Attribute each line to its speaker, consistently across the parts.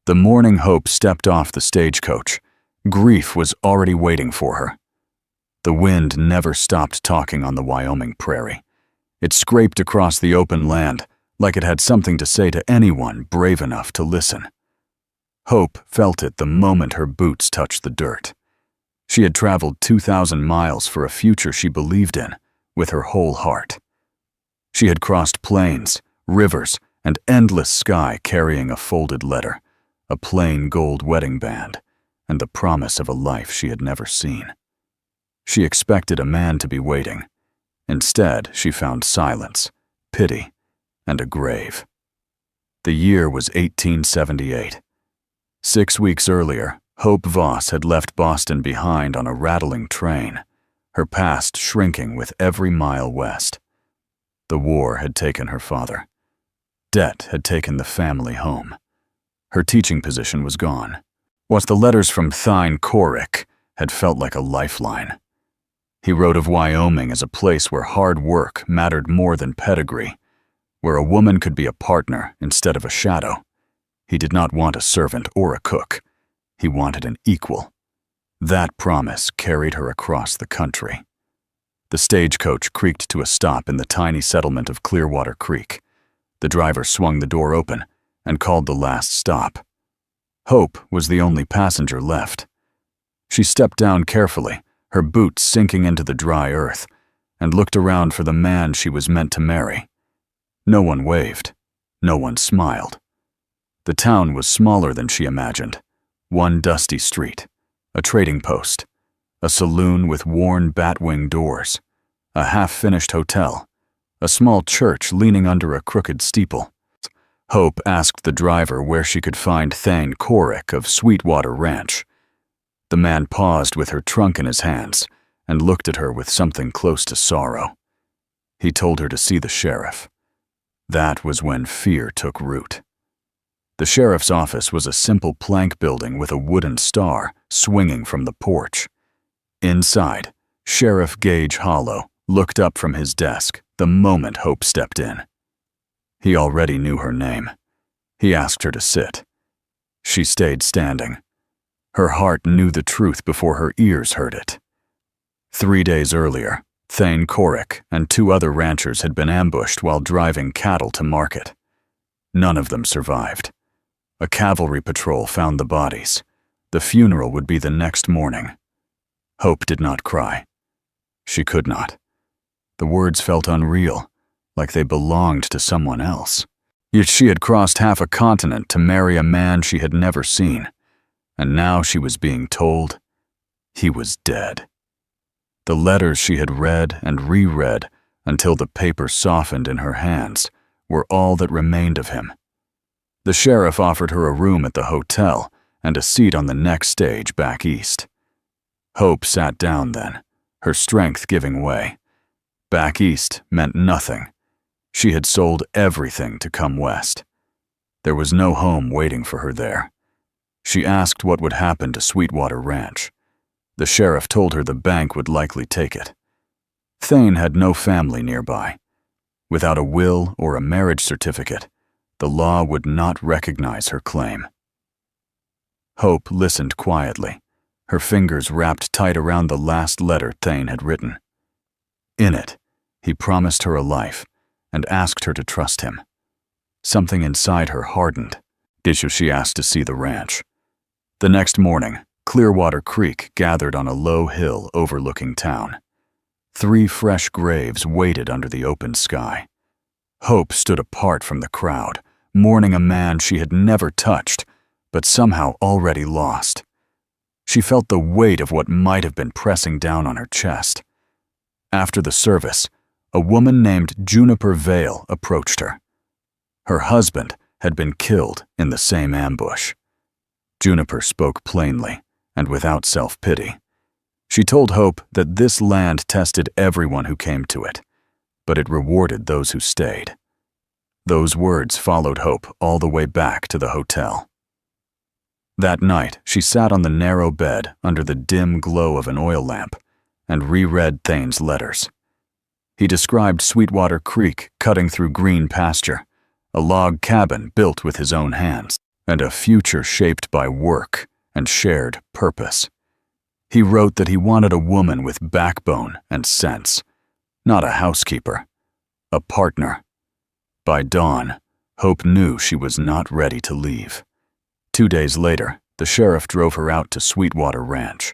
Speaker 1: The morning Hope stepped off the stagecoach, grief was already waiting for her. The wind never stopped talking on the Wyoming prairie. It scraped across the open land like it had something to say to anyone brave enough to listen. Hope felt it the moment her boots touched the dirt. She had traveled 2,000 miles for a future she believed in with her whole heart. She had crossed plains, rivers, and endless sky carrying a folded letter, a plain gold wedding band, and the promise of a life she had never seen. She expected a man to be waiting. Instead, she found silence, pity, and a grave. The year was 1878. 6 weeks earlier, Hope Voss had left Boston behind on a rattling train, her past shrinking with every mile west. The war had taken her father. Debt had taken the family home. Her teaching position was gone. What the letters from Thine Coric had felt like a lifeline. He wrote of Wyoming as a place where hard work mattered more than pedigree, where a woman could be a partner instead of a shadow. He did not want a servant or a cook. He wanted an equal. That promise carried her across the country. The stagecoach creaked to a stop in the tiny settlement of Clearwater Creek. The driver swung the door open and called the last stop. Hope was the only passenger left. She stepped down carefully, her boots sinking into the dry earth, and looked around for the man she was meant to marry. No one waved. No one smiled. The town was smaller than she imagined. One dusty street, a trading post, a saloon with worn batwing doors, a half-finished hotel, a small church leaning under a crooked steeple. Hope asked the driver where she could find Thane Coric of Sweetwater Ranch. The man paused with her trunk in his hands and looked at her with something close to sorrow. He told her to see the sheriff. That was when fear took root. The sheriff's office was a simple plank building with a wooden star swinging from the porch. Inside, Sheriff Gage Hollow looked up from his desk the moment Hope stepped in. He already knew her name. He asked her to sit. She stayed standing. Her heart knew the truth before her ears heard it. 3 days earlier, Thane Coric and 2 other ranchers had been ambushed while driving cattle to market. None of them survived. A cavalry patrol found the bodies. The funeral would be the next morning. Hope did not cry. She could not. The words felt unreal, like they belonged to someone else. Yet she had crossed half a continent to marry a man she had never seen, and now she was being told he was dead. The letters she had read and reread until the paper softened in her hands were all that remained of him. The sheriff offered her a room at the hotel and a seat on the next stage back east. Hope sat down then, her strength giving way. Back east meant nothing. She had sold everything to come west. There was no home waiting for her there. She asked what would happen to Sweetwater Ranch. The sheriff told her the bank would likely take it. Thane had no family nearby. Without a will or a marriage certificate, the law would not recognize her claim. Hope listened quietly, her fingers wrapped tight around the last letter Thane had written. In it, he promised her a life and asked her to trust him. Something inside her hardened. She asked to see the ranch. The next morning, Clearwater Creek gathered on a low hill overlooking town. 3 fresh graves waited under the open sky. Hope stood apart from the crowd, mourning a man she had never touched, but somehow already lost. She felt the weight of what might have been pressing down on her chest. After the service, a woman named Juniper Vale approached her. Her husband had been killed in the same ambush. Juniper spoke plainly and without self-pity. She told Hope that this land tested everyone who came to it, but it rewarded those who stayed. Those words followed Hope all the way back to the hotel. That night, she sat on the narrow bed under the dim glow of an oil lamp and reread Thane's letters. He described Sweetwater Creek cutting through green pasture, a log cabin built with his own hands. and a future shaped by work and shared purpose. He wrote that he wanted a woman with backbone and sense, not a housekeeper, a partner. By dawn, Hope knew she was not ready to leave. 2 days later, the sheriff drove her out to Sweetwater Ranch.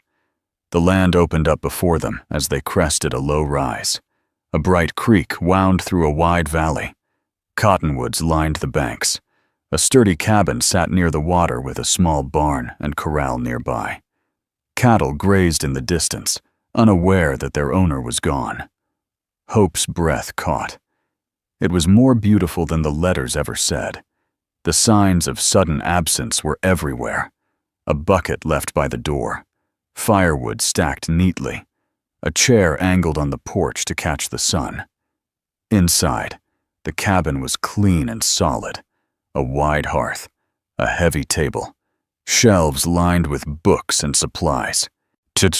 Speaker 1: The land opened up before them as they crested a low rise. A bright creek wound through a wide valley. Cottonwoods lined the banks. A sturdy cabin sat near the water with a small barn and corral nearby. Cattle grazed in the distance, unaware that their owner was gone. Hope's breath caught. It was more beautiful than the letters ever said. The signs of sudden absence were everywhere. A bucket left by the door. Firewood stacked neatly. A chair angled on the porch to catch the sun. Inside, the cabin was clean and solid. A wide hearth, a heavy table, shelves lined with books and supplies.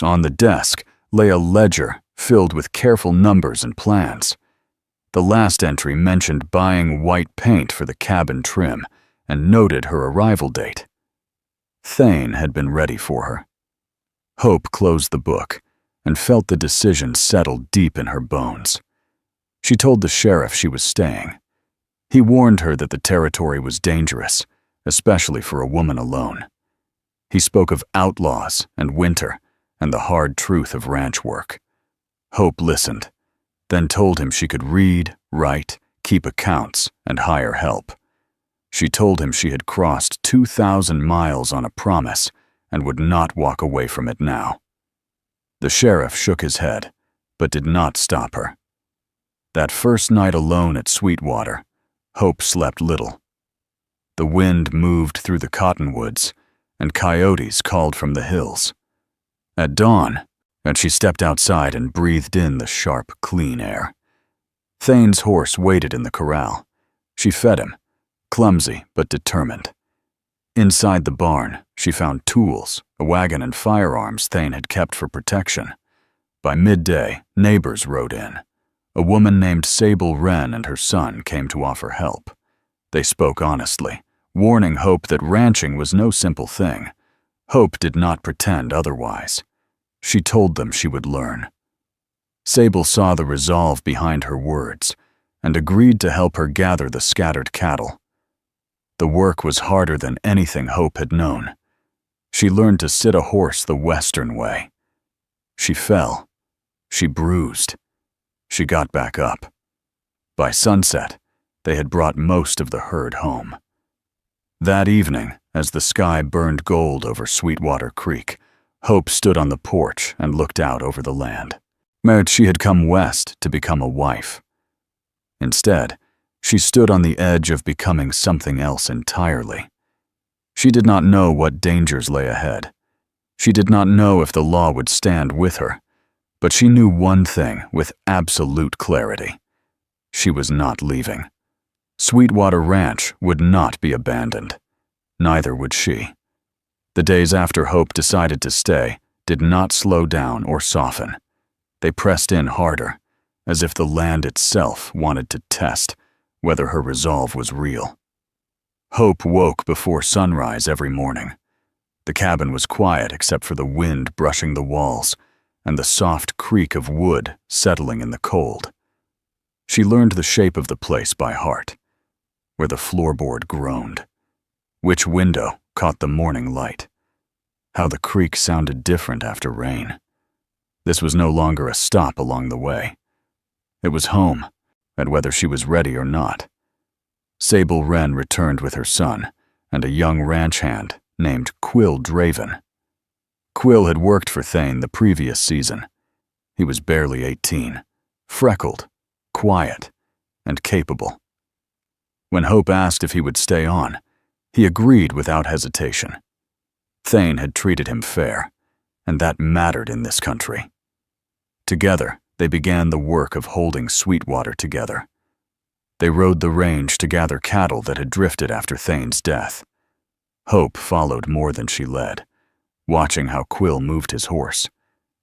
Speaker 1: On the desk lay a ledger filled with careful numbers and plans. The last entry mentioned buying white paint for the cabin trim and noted her arrival date. Thane had been ready for her. Hope closed the book and felt the decision settle deep in her bones. She told the sheriff she was staying. He warned her that the territory was dangerous, especially for a woman alone. He spoke of outlaws and winter and the hard truth of ranch work. Hope listened, then told him she could read, write, keep accounts, and hire help. She told him she had crossed 2,000 miles on a promise and would not walk away from it now. The sheriff shook his head, but did not stop her. That first night alone at Sweetwater, Hope slept little. The wind moved through the cottonwoods, and coyotes called from the hills. At dawn, she stepped outside and breathed in the sharp, clean air. Thane's horse waited in the corral. She fed him, clumsy but determined. Inside the barn, she found tools, a wagon, and firearms Thane had kept for protection. By midday, neighbors rode in. A woman named Sable Wren and her son came to offer help. They spoke honestly, warning Hope that ranching was no simple thing. Hope did not pretend otherwise. She told them she would learn. Sable saw the resolve behind her words and agreed to help her gather the scattered cattle. The work was harder than anything Hope had known. She learned to sit a horse the Western way. She fell. She bruised. She got back up. By sunset, they had brought most of the herd home. That evening, as the sky burned gold over Sweetwater Creek, Hope stood on the porch and looked out over the land. She had come west to become a wife. Instead, she stood on the edge of becoming something else entirely. She did not know what dangers lay ahead. She did not know if the law would stand with her, but she knew one thing with absolute clarity. She was not leaving. Sweetwater Ranch would not be abandoned. Neither would she. The days after Hope decided to stay did not slow down or soften. They pressed in harder, as if the land itself wanted to test whether her resolve was real. Hope woke before sunrise every morning. The cabin was quiet except for the wind brushing the walls and the soft creak of wood settling in the cold. She learned the shape of the place by heart, where the floorboard groaned, which window caught the morning light, how the creek sounded different after rain. This was no longer a stop along the way. It was home, and whether she was ready or not. Sable Wren returned with her son and a young ranch hand named Quill Draven. Quill had worked for Thane the previous season. He was barely 18, freckled, quiet, and capable. When Hope asked if he would stay on, he agreed without hesitation. Thane had treated him fair, and that mattered in this country. Together, they began the work of holding Sweetwater together. They rode the range to gather cattle that had drifted after Thane's death. Hope followed more than she led, watching how Quill moved his horse,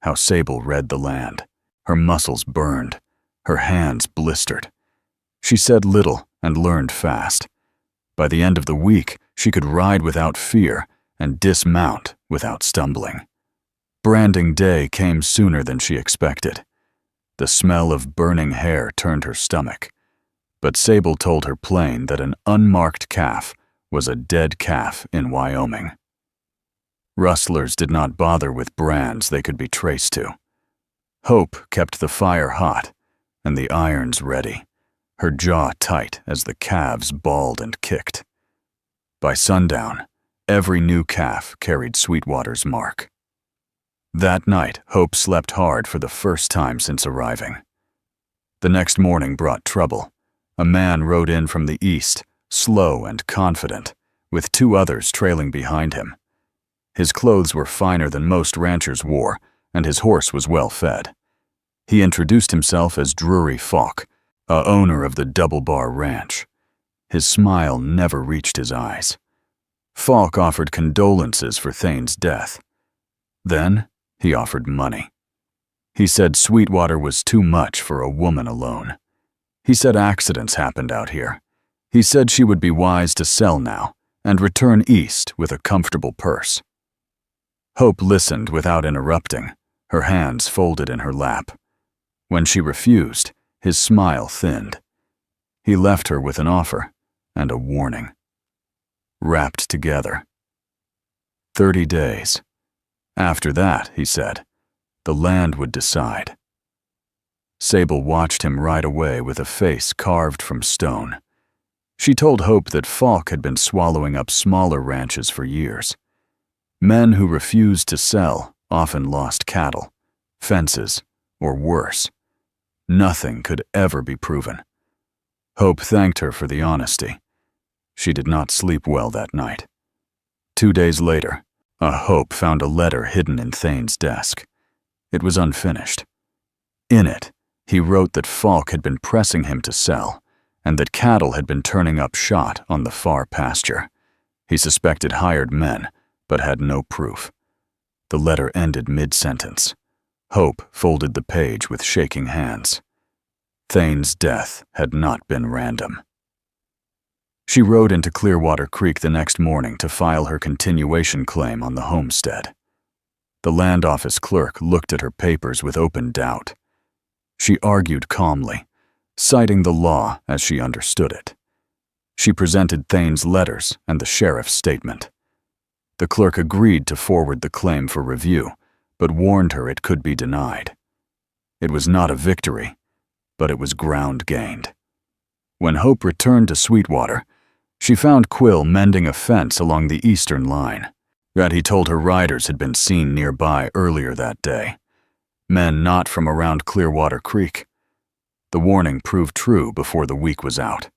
Speaker 1: how Sable read the land. Her muscles burned, her hands blistered. She said little and learned fast. By the end of the week, She could ride without fear and dismount without stumbling. Branding day came sooner than she expected. The smell of burning hair turned her stomach, but Sable told her plain that an unmarked calf was a dead calf in Wyoming. Rustlers did not bother with brands they could be traced to. Hope kept the fire hot and the irons ready, her jaw tight as the calves bawled and kicked. By sundown, every new calf carried Sweetwater's mark. That night, Hope slept hard for the first time since arriving. The next morning brought trouble. A man rode in from the east, slow and confident, with 2 others trailing behind him. His clothes were finer than most ranchers wore, and his horse was well fed. He introduced himself as Drury Falk, a owner of the Double Bar Ranch. His smile never reached his eyes. Falk offered condolences for Thane's death. Then he offered money. He said Sweetwater was too much for a woman alone. He said accidents happened out here. He said she would be wise to sell now and return east with a comfortable purse. Hope listened without interrupting, her hands folded in her lap. When she refused, his smile thinned. He left her with an offer and a warning. Wrapped together. 30 days. After that, he said, the land would decide. Sable watched him ride away with a face carved from stone. She told Hope that Falk had been swallowing up smaller ranches for years. Men who refused to sell often lost cattle, fences, or worse. Nothing could ever be proven. Hope thanked her for the honesty. She did not sleep well that night. 2 days later, Hope found a letter hidden in Thane's desk. It was unfinished. In it, he wrote that Falk had been pressing him to sell, and that cattle had been turning up shot on the far pasture. He suspected hired men, but had no proof. The letter ended mid-sentence. Hope folded the page with shaking hands. Thane's death had not been random. She rode into Clearwater Creek the next morning to file her continuation claim on the homestead. The land office clerk looked at her papers with open doubt. She argued calmly, citing the law as she understood it. She presented Thane's letters and the sheriff's statement. The clerk agreed to forward the claim for review, but warned her it could be denied. It was not a victory, but it was ground gained. When Hope returned to Sweetwater, she found Quill mending a fence along the eastern line that he told her riders had been seen nearby earlier that day. Men not from around Clearwater Creek. The warning proved true before the week was out.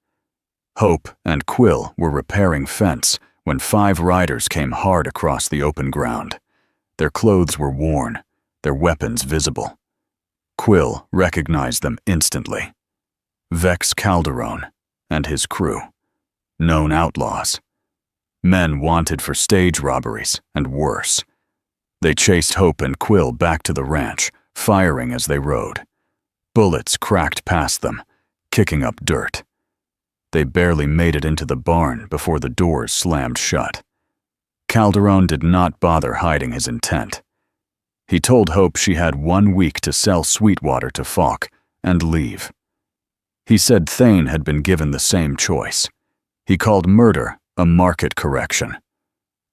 Speaker 1: Hope and Quill were repairing fence when 5 riders came hard across the open ground. Their clothes were worn, their weapons visible. Quill recognized them instantly. Vex Calderon and his crew. Known outlaws. Men wanted for stage robberies and worse. They chased Hope and Quill back to the ranch, firing as they rode. Bullets cracked past them, kicking up dirt. They barely made it into the barn before the doors slammed shut. Calderon did not bother hiding his intent. He told Hope she had 1 week to sell Sweetwater to Falk and leave. He said Thane had been given the same choice. He called murder a market correction.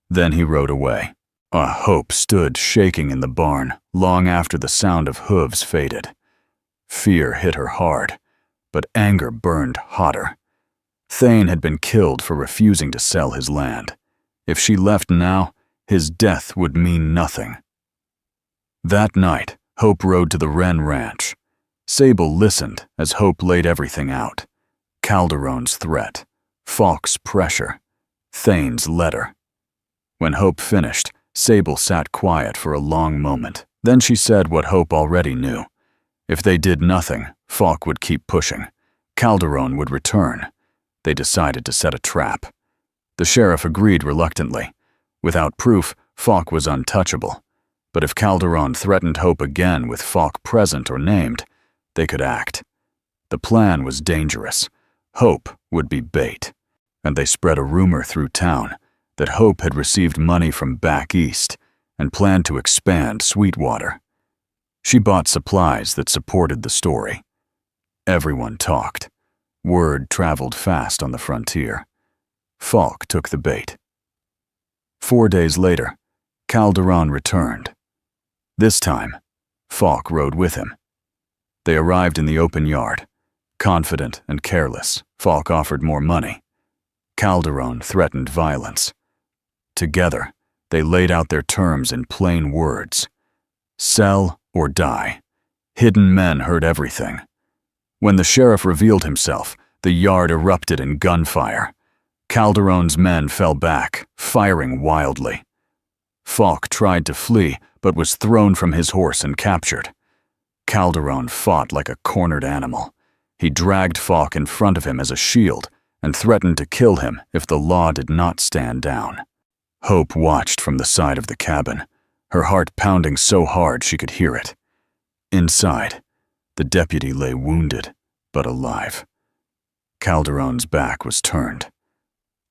Speaker 1: Then he rode away. Hope stood shaking in the barn long after the sound of hooves faded. Fear hit her hard, but anger burned hotter. Thane had been killed for refusing to sell his land. If she left now, his death would mean nothing. That night, Hope rode to the Wren Ranch. Sable listened as Hope laid everything out. Calderon's threat, Falk's pressure, Thane's letter. When Hope finished, Sable sat quiet for a long moment. Then she said what Hope already knew. If they did nothing, Falk would keep pushing. Calderon would return. They decided to set a trap. The sheriff agreed reluctantly. Without proof, Falk was untouchable. But if Calderon threatened Hope again with Falk present or named, they could act. The plan was dangerous. Hope would be bait. and they spread a rumor through town that Hope had received money from back east and planned to expand Sweetwater. She bought supplies that supported the story. Everyone talked. Word traveled fast on the frontier. Falk took the bait. 4 days later, Calderon returned. This time, Falk rode with him. They arrived in the open yard. Confident and careless, Falk offered more money. Calderon threatened violence. Together, they laid out their terms in plain words. Sell or die. Hidden men heard everything. When the sheriff revealed himself, the yard erupted in gunfire. Calderon's men fell back, firing wildly. Falk tried to flee, but was thrown from his horse and captured. Calderon fought like a cornered animal. He dragged Falk in front of him as a shield and threatened to kill him if the law did not stand down. Hope watched from the side of the cabin, her heart pounding so hard she could hear it. Inside, the deputy lay wounded, but alive. Calderon's back was turned.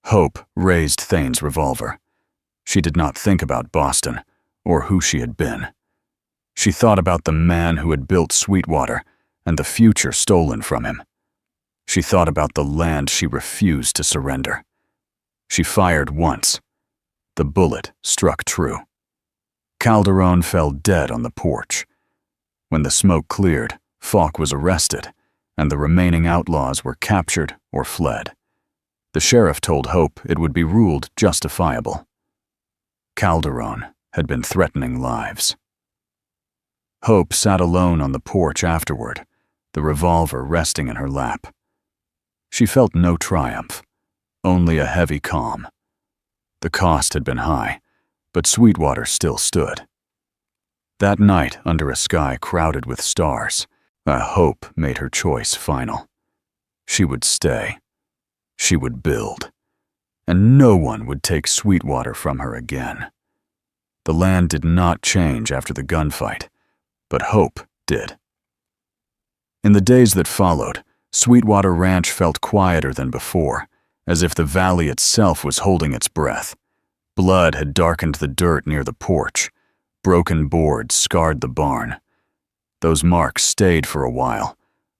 Speaker 1: Hope raised Thane's revolver. She did not think about Boston or who she had been. She thought about the man who had built Sweetwater and the future stolen from him. She thought about the land she refused to surrender. She fired once. The bullet struck true. Calderon fell dead on the porch. When the smoke cleared, Falk was arrested, and the remaining outlaws were captured or fled. The sheriff told Hope it would be ruled justifiable. Calderon had been threatening lives. Hope sat alone on the porch afterward, the revolver resting in her lap. She felt no triumph, only a heavy calm. The cost had been high, but Sweetwater still stood. That night, under a sky crowded with stars, a hope made her choice final. She would stay. She would build. And no one would take Sweetwater from her again. The land did not change after the gunfight, but hope did. In the days that followed, Sweetwater Ranch felt quieter than before, as if the valley itself was holding its breath. Blood had darkened the dirt near the porch. Broken boards scarred the barn. Those marks stayed for a while,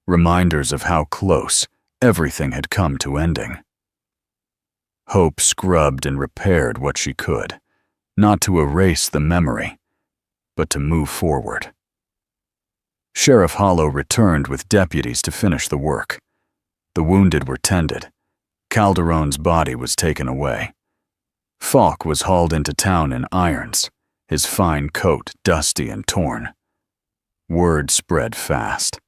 Speaker 1: reminders of how close everything had come to ending. Hope scrubbed and repaired what she could, not to erase the memory, but to move forward. Sheriff Hollow returned with deputies to finish the work. The wounded were tended. Calderon's body was taken away. Falk was hauled into town in irons, his fine coat dusty and torn. Word spread fast.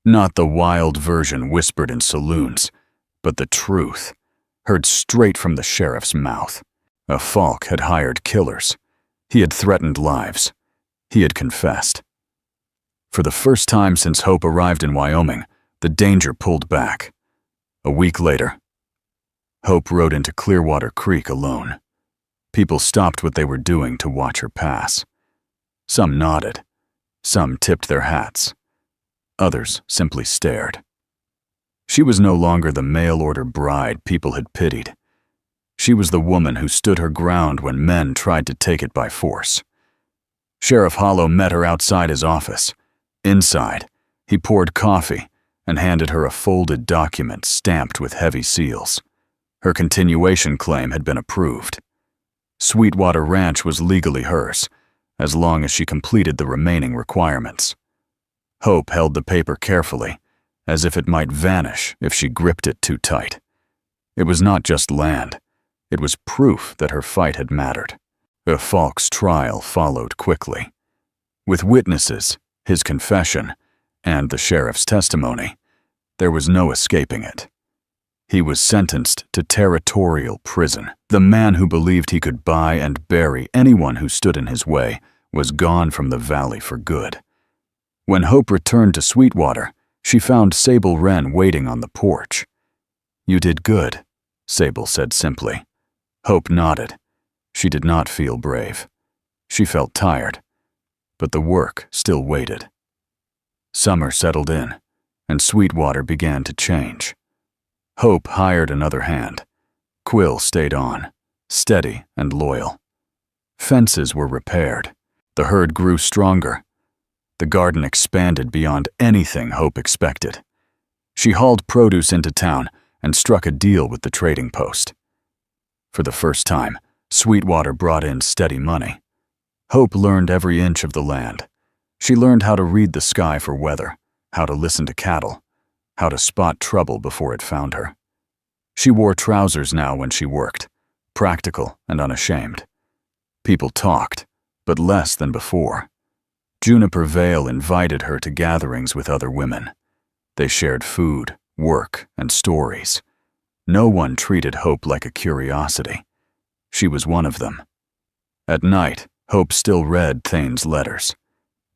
Speaker 1: Not the wild version whispered in saloons, but the truth, heard straight from the sheriff's mouth. A Falk had hired killers. He had threatened lives. He had confessed. For the first time since Hope arrived in Wyoming, the danger pulled back. A week later, Hope rode into Clearwater Creek alone. People stopped what they were doing to watch her pass. Some nodded. Some tipped their hats. Others simply stared. She was no longer the mail-order bride people had pitied. She was the woman who stood her ground when men tried to take it by force. Sheriff Hollow met her outside his office. Inside, he poured coffee and handed her a folded document stamped with heavy seals. Her continuation claim had been approved. Sweetwater Ranch was legally hers, as long as she completed the remaining requirements. Hope held the paper carefully, as if it might vanish if she gripped it too tight. It was not just land. It was proof that her fight had mattered. A Falk's trial followed quickly. With witnesses, his confession, and the sheriff's testimony, there was no escaping it. He was sentenced to territorial prison. The man who believed he could buy and bury anyone who stood in his way was gone from the valley for good. When Hope returned to Sweetwater, she found Sable Wren waiting on the porch. "You did good," Sable said simply. Hope nodded. She did not feel brave. She felt tired, but the work still waited. Summer settled in, and Sweetwater began to change. Hope hired another hand. Quill stayed on, steady and loyal. Fences were repaired. The herd grew stronger. The garden expanded beyond anything Hope expected. She hauled produce into town and struck a deal with the trading post. For the first time, Sweetwater brought in steady money. Hope learned every inch of the land. She learned how to read the sky for weather, how to listen to cattle, how to spot trouble before it found her. She wore trousers now when she worked, practical and unashamed. People talked, but less than before. Juniper Vale invited her to gatherings with other women. They shared food, work, and stories. No one treated Hope like a curiosity. She was one of them. At night, Hope still read Thane's letters.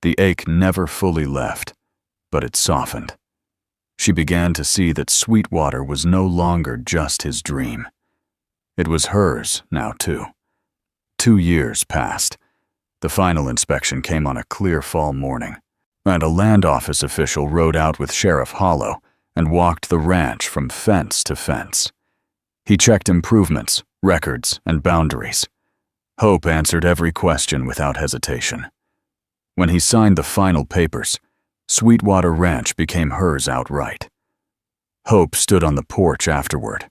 Speaker 1: The ache never fully left, but it softened. She began to see that Sweetwater was no longer just his dream. It was hers now, too. 2 years passed. The final inspection came on a clear fall morning, and a land office official rode out with Sheriff Hollow and walked the ranch from fence to fence. He checked improvements, records, and boundaries. Hope answered every question without hesitation. When he signed the final papers, Sweetwater Ranch became hers outright. Hope stood on the porch afterward,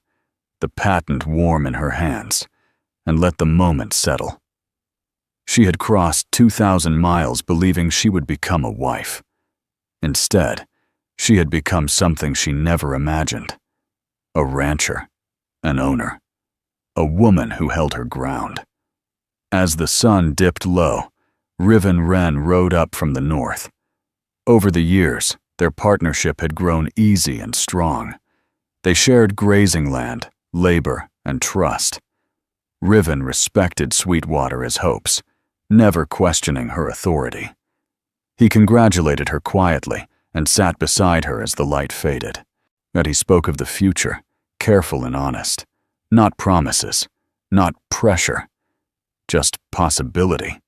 Speaker 1: the patent warm in her hands, and let the moment settle. She had crossed 2,000 miles believing she would become a wife. Instead, she had become something she never imagined. A rancher, an owner, a woman who held her ground. As the sun dipped low, Riven Wren rode up from the north. Over the years, their partnership had grown easy and strong. They shared grazing land, labor, and trust. Riven respected Sweetwater as Hope's, never questioning her authority. He congratulated her quietly and sat beside her as the light faded. But he spoke of the future, careful and honest. Not promises, not pressure, just possibility.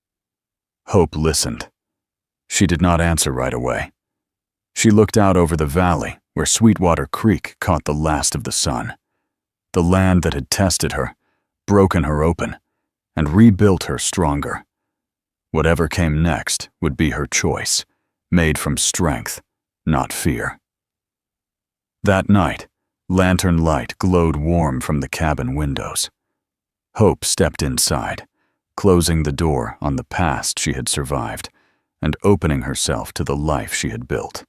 Speaker 1: Hope listened. She did not answer right away. She looked out over the valley where Sweetwater Creek caught the last of the sun. The land that had tested her, broken her open, and rebuilt her stronger. Whatever came next would be her choice, made from strength, not fear. That night, lantern light glowed warm from the cabin windows. Hope stepped inside, closing the door on the past she had survived and opening herself to the life she had built.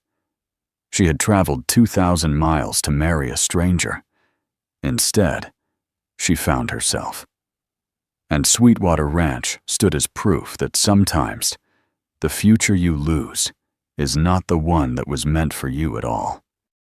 Speaker 1: She had traveled 2,000 miles to marry a stranger. Instead, she found herself. And Sweetwater Ranch stood as proof that sometimes the future you lose is not the one that was meant for you at all.